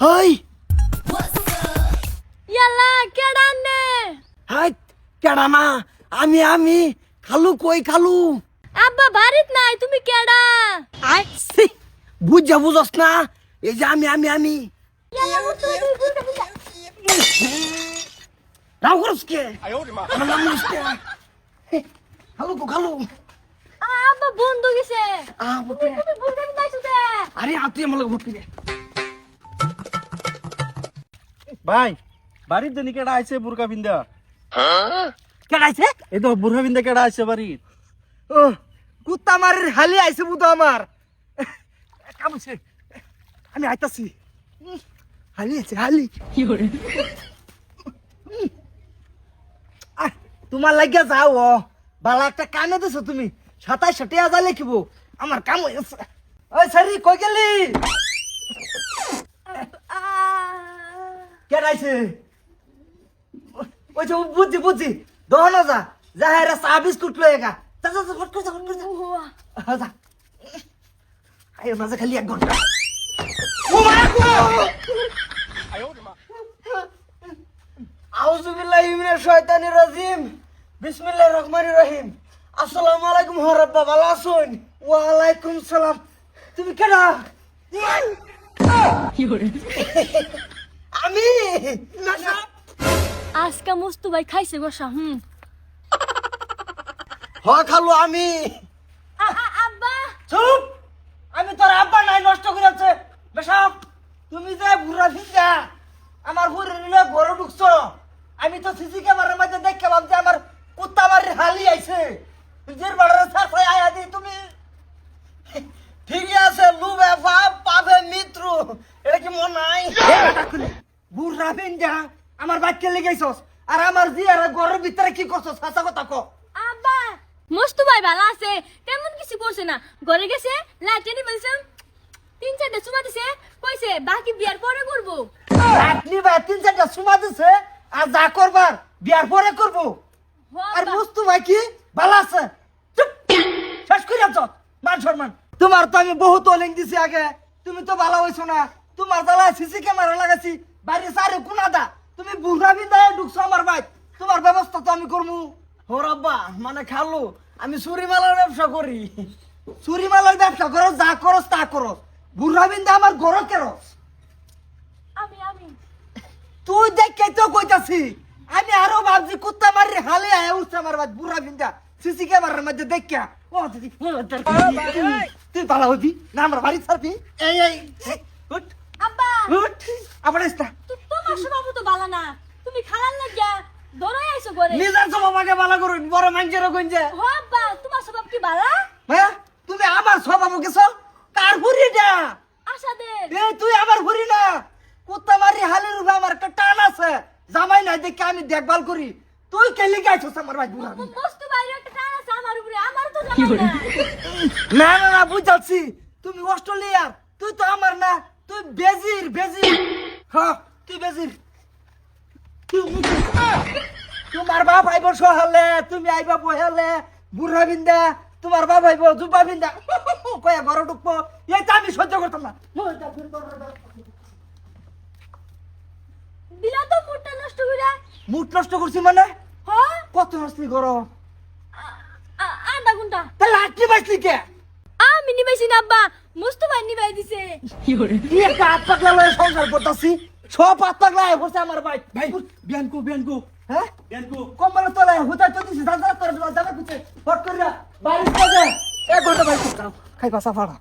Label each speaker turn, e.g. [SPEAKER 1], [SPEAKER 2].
[SPEAKER 1] high
[SPEAKER 2] ইয়ালা কেডানে
[SPEAKER 1] high কেডা না আমি খালু কই খালু
[SPEAKER 2] আব্বা বাড়িত নাই তুমি কেডা
[SPEAKER 1] আই সি বুঝছস না এই যে আমি
[SPEAKER 2] ইয়ালা উঠো
[SPEAKER 1] রাও করস কে আমার নাম লিস্টে খালু কো খালু
[SPEAKER 2] আব্বা বন্ধু গেছে
[SPEAKER 1] বুকে
[SPEAKER 2] তুমি বন্ধু নাইছো দে
[SPEAKER 1] আরে আতি আমার ভর্তি রে
[SPEAKER 3] ভাই বাড়ির দিন কেডা আইছে বুরকা বিন্দা
[SPEAKER 1] কেডাইছে
[SPEAKER 3] এই তো বুরকা বিন্দা কেডা আইছে বাড়ির
[SPEAKER 1] ও কুত্তা মারির হালি আইছে বুতো আমার কামছে আমি আইতাছি হালি আছে হালি
[SPEAKER 2] কি করে
[SPEAKER 1] তোমার লাগিয়া যাও বালা একটা কানে দিছো তুমি 27 টাকা যা লিখিব আমার কাম হইছে ওই সারি কই গেলি কেডাইছে ওই যে বুঝছি দহন যা হেরা চা বিস্কুট লয়ে গা যা ফট করে যা আয় মাঝে খালি 1 ঘন্টা ও মা গো আউযু বিল্লাহি মিনাশ শাইতানির রাজিম বিসমিল্লাহির রহমানির রহিম আসসালামু আলাইকুম রাব্বা ভালো আছেন ওয়া আলাইকুম সালাম তুমি কেডা
[SPEAKER 2] কি করে
[SPEAKER 1] আমি না
[SPEAKER 2] আজকা মস্তু ভাই খাইছে গোসা
[SPEAKER 1] হ খালু আমি
[SPEAKER 2] আব্বা
[SPEAKER 1] চুপ আমি তোর আব্বা নাই নষ্ট করেছে বেশাব তুমি যে বুড়া ফিজা আমার বুড়ি নিলে ঘরে ঢুকছো আমি তো সিসি ক্যামেরার মধ্যে দেখে ভাবছি আমার কুত্তা মারির হালি আইছে নিজের বাড়ার সাথে আয়া দি তুমি ঠিকই আছে লুবে বাপ পাবে মিত্র এটা কি মন নাই বুড়া ফিজা আমার বাচ্চা লেগেছস আর আমার জিয়ার ঘরের ভিতরে কি করছস হাসা কথা কো
[SPEAKER 2] আব্বা মস্তু ভাই ভালো আছে তেমন কিছু করছে না ঘরে গেছে লাইটেনি বলছে 3-4টা চুমা দিছে কইছে বাকি বিয়ার পরে করব
[SPEAKER 1] আপনি ভাই 3-4টা সুমা দিছে আর যা করবার বিয়ার পরে করব আর মুস্তু ভাই কি ভালো আছে চুপ শেষ করে যাও মান সম্মান তোমার তো আমি বহুত ওলিং দিছি আগে তুমি তো ভালো হইছো না তোমার জ্বালা সিসি ক্যামেরা লাগাইছি বাড়ি সারে কোনাদা তুমি বুড়া বিদায় ঢুকছো আমার ভাই তোমার ব্যবস্থা তো আমি করবো ও রাব্বা মানে খালু আমি চুরি মালার ব্যবসা করি চুরি মালার ব্যবসা করো যা করস তা করস বুড়া বিন্দা আমার ঘর কেরস
[SPEAKER 2] আমি
[SPEAKER 1] তুই দেখে তো কইতাছি আমি আরো ভাবছি কুত্তা মারি হালে আয় উঠছে আমার বাদ বুড়া বিন্দা সিসি ক্যামেরার মধ্যে দেখা ও দিদি তুই ভালো হবি না আমার বাড়ি ছাড়বি এই উঠ
[SPEAKER 2] আব্বা
[SPEAKER 1] উঠ আবার ইস্তা
[SPEAKER 2] তোমার স্বভাব তো ভালো না তুমি খালার লাগিয়া দৌড়াই আইছো ঘরে
[SPEAKER 1] নিজের স্বভাব আগে ভালো করুন বড় মানুষেরও গঞ্জে
[SPEAKER 2] ও আব্বা তোমার স্বভাব কি ভালো
[SPEAKER 1] হ্যাঁ তুমি আমার স্বভাব গেছো কার ভুরিটা
[SPEAKER 2] আশা দে
[SPEAKER 1] এই তুই আমার ভুরি না কুত্তা মারি হালের উপরে আমার একটা টান আছে জামাই নাই দেখে আমি দেখভাল করি তুই কেলি গাইছস আমার ভাই বুড়া
[SPEAKER 2] মস্তু বাইরে একটা টান আছে আমার উপরে আমার তো জানা
[SPEAKER 1] না না বুঝাচ্ছি তুমি অস্ট্রেলিয়ার তুই তো আমার না তুই বেজির হ্যাঁ তুই বেজির তোমার বাপ আইব সহালে তুমি আইবা বহালে বুড়া বিন্দা তোমার বাপ আইব জুবা বিন্দা কয়া ঘর ঢুকবো এইটা আমি সহ্য করতাম না
[SPEAKER 2] দিলা তো মুটটা নষ্ট কইরা
[SPEAKER 1] মুড নষ্ট করছি মানে
[SPEAKER 2] হ্যাঁ
[SPEAKER 1] কত নষ্ট করো
[SPEAKER 2] আধা ঘন্টা
[SPEAKER 1] তাহলে আটটি বাজলি কে
[SPEAKER 2] আমি নিবাইছি না আব্বা মস্তু ভাই নিবাই দিছে
[SPEAKER 1] কি একটা হাত পাকলা লয়ে সংসার করতাছি সব হাত পাকলা হচ্ছে আমার ভাই
[SPEAKER 3] ভাই বিয়ানকু
[SPEAKER 1] হ্যাঁ
[SPEAKER 3] বিয়ানকু
[SPEAKER 1] কম্বল তোলে হুতা তো দিছি দাদা তোর জানা কুছে ফট করিয়া বাড়ি কাজে 1 ঘন্টা ভাই খাই পাসা ফাড়া